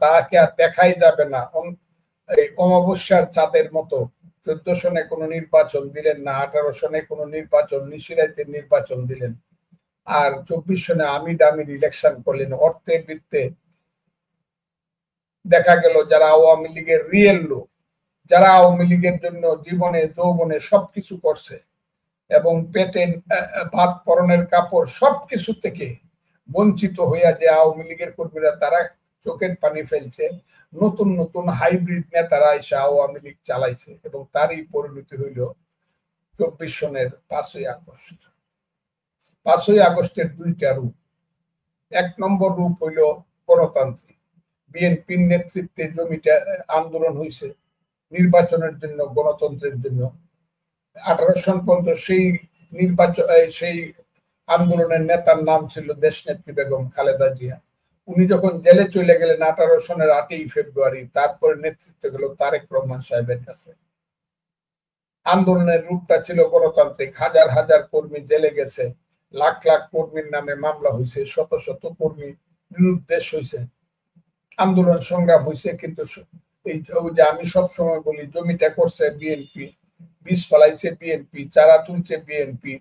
তাকে আর দেখাই যাবে না। এই অমাবস্যার চাঁদের মতো 14 সনে কোনো নির্বাচন দিলেন না, 18 সনে কোনো নির্বাচন, নিশিরাইতে নির্বাচন দিলেন, আর 24 সনে আমি দামির ইলেকশন করলেন। অর্থে বৃত্তে দেখা গেল যারা আওয়ামী লীগের রিয়েল লোক, যারা আওয়ামী লীগের জন্য জীবনে যৌবনে সবকিছু করছে এবং পেটে ভাত পরনের কাপড় সবকিছু থেকে বঞ্চিত হইয়া যে আওয়ামী লীগের কর্মীরা তারা চোখের পানি ফেলছে, নতুন নতুন হাইব্রিড নেতারা এসে আওয়ামী লীগ চালাইছে এবং তারই পরিণতি হইল 24 সনের 5ই আগস্ট। 5ই আগস্টের দুইটা রূপ। 1 নম্বর রূপ হইল গণতান্ত্রিক, বিএনপির নেতৃত্বে জমিটা আন্দোলন হয়েছে নির্বাচনের জন্য, গণতন্ত্রের জন্য। 18 সন পর্যন্ত সেই নির্বাচন, সেই আন্দোলনের নেতার নাম ছিল দেশনেত্রী বেগম খালেদা জিয়া। উনি যখন জেলে চলে গেলেন 18 সনের 8ই ফেব্রুয়ারি, তারপরে নেতৃত্ব গেল তারেক রহমান সাহেবের কাছে। আন্দোলনের রূপটা ছিল গণতান্ত্রিক, হাজার হাজার কর্মী জেলে গেছে, লাখ লাখ কর্মীর নামে মামলা হয়েছে, শত শত কর্মী নিরুদ্দেশ হয়েছে, আন্দোলন সংগ্রাম হয়েছে। কিন্তু এই যে আমি সবসময় বলি, জমিটা করছে বিএনপি, বীজ ফলাইছে বিএনপি, চারা তুলছে বিএনপি,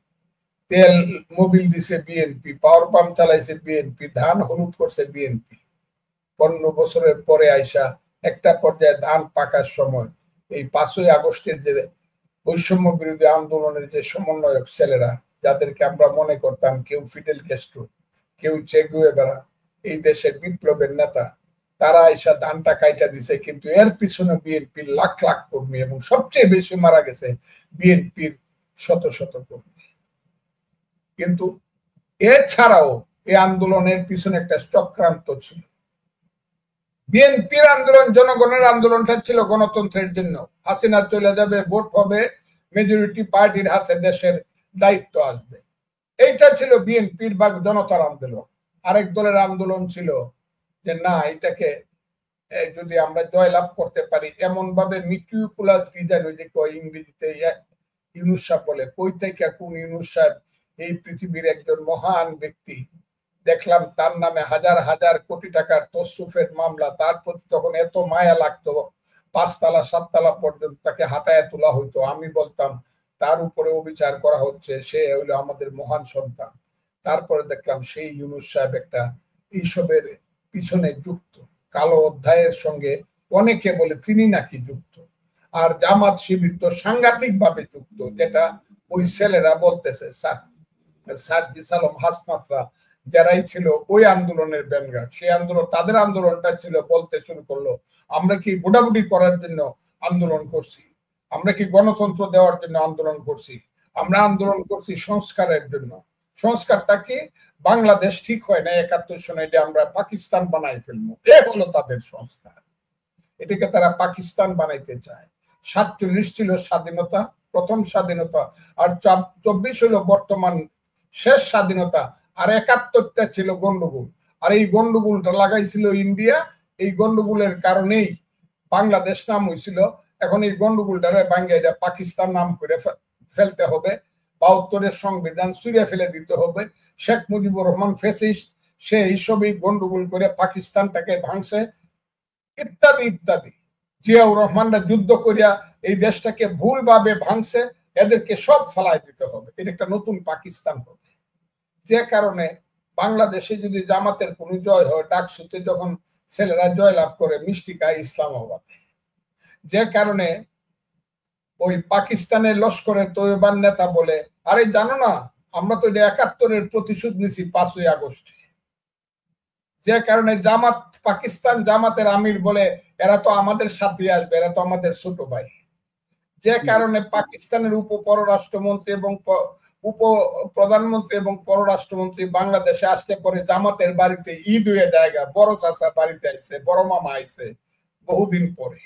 তেল মোবিল দিছে বিএনপি, পাওয়ার পাম্প চালাইছে বিএনপি, ধান হলুদ করছে বিএনপি। 15 বছরের পরে আইসা একটা পর্যায়ে ধান পাকার সময় এই 5ই আগস্টের যে বৈষম্য বিরোধী আন্দোলনের যে সমন্বয়ক ছেলেরা, যাদেরকে আমরা মনে করতাম কেউ ফিডেল ক্যাস্ট্রো, কেউ চে গুয়েভারা, এই দেশের বিপ্লবের নেতা, তারা আইসা ধানটা কাইটা দিছে। কিন্তু এর পিছনে বিএনপির লাখ লাখ কর্মী এবং সবচেয়ে বেশি মারা গেছে বিএনপির শত শত কর্মী। কিন্তু এছাড়াও এই আন্দোলনের পিছনে একটা চক্রান্ত ছিল। বিএনপির আন্দোলন, জনগণের আন্দোলনটা ছিল গণতন্ত্রের জন্য। হাসিনা চলে যাবে, ভোট হবে, মেজরিটি পার্টির হাতে দেশের দায়িত্ব আসবে, এইটা ছিল বিএনপির বা জনতার আন্দোলন। আরেক দলের আন্দোলন ছিল যে না, এটাকে যদি আমরা জয়লাভ করতে পারি এমন ভাবে মিটিকুলাস ডিজাইন, ওই যে ইংরেজিতে ইউনুস সাহেব বলে, কই থেকে কোন ইউনুস সাহেব, এই পৃথিবীর একজন মহান ব্যক্তি, দেখলাম তার নামে হাজার হাজার কোটি টাকার তসরুফের মামলা, তার প্রতি তখন এত মায়া লাগতো, 5 তলা 7 তলা পর্যন্ত তাকে হাঁটায় তোলা হইতো। আমি বলতাম তার উপরে অবিচার করা হচ্ছে, সে হইলো আমাদের মহান সন্তান। তারপরে দেখলাম সেই ইউনুস সাহেব একটা এইসবের পিছনে যুক্ত, কালো অধ্যায়ের সঙ্গে অনেকে বলে তিনি নাকি যুক্ত, আর জামাত শিবির তো সাংঘাতিক ভাবে যুক্ত, যেটা ওই ছেলেরা বলতেছে। সার্জিস আলম, হাসনাতরা, যারাই ছিল ওই আন্দোলনের ব্যানগার্ড, সেই আন্দোলন, তাদের আন্দোলনটা ছিল, বলতে শুরু করলো আমরা কি বুড়াবুড়ি করার জন্য আন্দোলন করছি, আমরা কি গণতন্ত্র দেওয়ার জন্য আন্দোলন করছি, আমরা আন্দোলন করছি সংস্কারের জন্য। সংস্কারটা কি? বাংলাদেশ ঠিক হয় না 71 সনে, এটা আমরা পাকিস্তান বানাই ফেলবো, এ হলো তাদের সংস্কার। এটাকে তারা পাকিস্তান বানাইতে চায়। 47 ছিল স্বাধীনতা, প্রথম স্বাধীনতা, আর 24 হলো বর্তমান শেষ স্বাধীনতা, আর 71টা ছিল গন্ডগোল। আর এই গন্ডগোলটা লাগাইছিল ইন্ডিয়া। এই গন্ডগোলের কারণেই বাংলাদেশ নাম হয়েছিল। এখন এই গন্ডগোলটারে ভাঙ্গে এটা পাকিস্তান নাম করে ফেলতে হবে, 72-এর সংবিধান ছুঁড়ে ফেলে দিতে হবে। শেখ মুজিবুর রহমান ফ্যাসিস্ট, সে এইসবই গন্ডগোল করে পাকিস্তানটাকে ভাঙছে, ইত্যাদি ইত্যাদি। জিয়াউর রহমানরা যুদ্ধ করিয়া এই দেশটাকে ভুলভাবে ভাঙছে, এদেরকে সব ফেলায় দিতে হবে, এটা একটা নতুন পাকিস্তান হবে। যে কারণে বাংলাদেশে যদি জামাতের কোনো জয় হয়, ডাকসুতে যখন ছেলেরা জয় লাভ করে মিষ্টি খায় ইসলামাবাদে, যে কারণে ওই পাকিস্তানের লস্করে তৈয়বার নেতা বলে, আরে জানো না আমরা তো 71-এর প্রতিশোধ নিছি 5ই আগস্টে। যে কারণে জামাত, পাকিস্তান জামাতের আমির বলে এরা তো আমাদের সাথে আসবে, এরা তো আমাদের ছোট ভাই। যে কারণে পাকিস্তানের উপ পররাষ্ট্রমন্ত্রী এবং উপ প্রধানমন্ত্রী এবং পররাষ্ট্রমন্ত্রী বাংলাদেশে আসতে পরে জামাতের বাড়িতে ঈদ হয়ে জায়গা, বড় চাচা বাড়িতে আইছে, বড় মামা আইছে বহুদিন পরে।